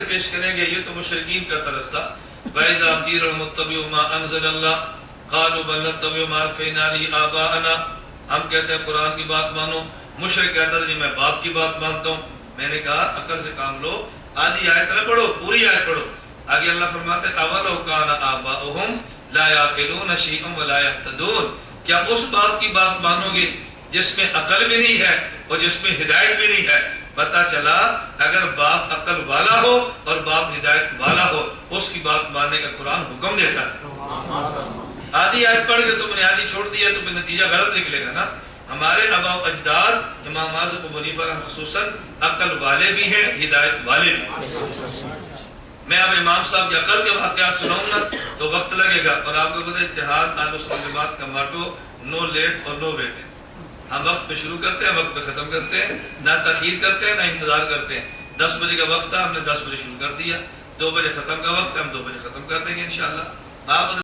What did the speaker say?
پیش کریں گے. یہ تو مشرکین کا طرز تھا. وَإِذَا قِيلَ لَهُمُ اتَّبِعُوا مَا أَنزَلَ اللَّهُ قَالُوا بَلْ نَتَّبِعُ مَا أَلْفَيْنَا عَلَيْهِ آبَاءَنَا. ہم کہتے ہیں قرآن کی بات مانو. مشرک کہتا تھا جی میں باپ کی بات مانتا ہوں. میں نے کہا عقل سے کام لو. آدھی آیت نہ پڑھو, پوری آیت پڑھو. آگے اللہ فرماتے ہیں اَوَلَوْ كَانَ آبَاؤُهُمْ لَا يَعْقِلُونَ شَيْئًا وَلَا يَهْتَدُونَ. کیا اس باپ کی بات مانو گے جس میں عقل بھی نہیں ہے اور جس میں ہدایت بھی نہیں ہے؟ پتا چلا اگر باپ عقل والا ہو اور باپ ہدایت والا ہو, اس کی بات ماننے کا قرآن حکم دیتا ہے. آدھی آیت پڑھ کے تم نے آدھی چھوڑ دیا تو پھر نتیجہ غلط نکلے گا نا. ہمارے آباء و اجداد امام اعظم ابو حنیفہ خصوصاً عقل والے بھی ہیں, ہدایت والے بھی ہیں. میں اب امام صاحب کی عقل کے واقعات سناؤں گا تو وقت لگے گا. اور آپ کو پتہ ہے اتحاد اہل سنت جماعت کا ماٹو نو لیٹ اور نو ویٹ ہے. ہم وقت پہ شروع کرتے ہیں, وقت پہ ختم کرتے ہیں, نہ تاخیر کرتے ہیں نہ انتظار کرتے ہیں. 10 بجے کا وقت تھا, ہم نے 10 بجے شروع کر دیا. 2 بجے ختم کا وقت ہے, ہم 2 بجے ختم کر دیں گے انشاءاللہ. آپ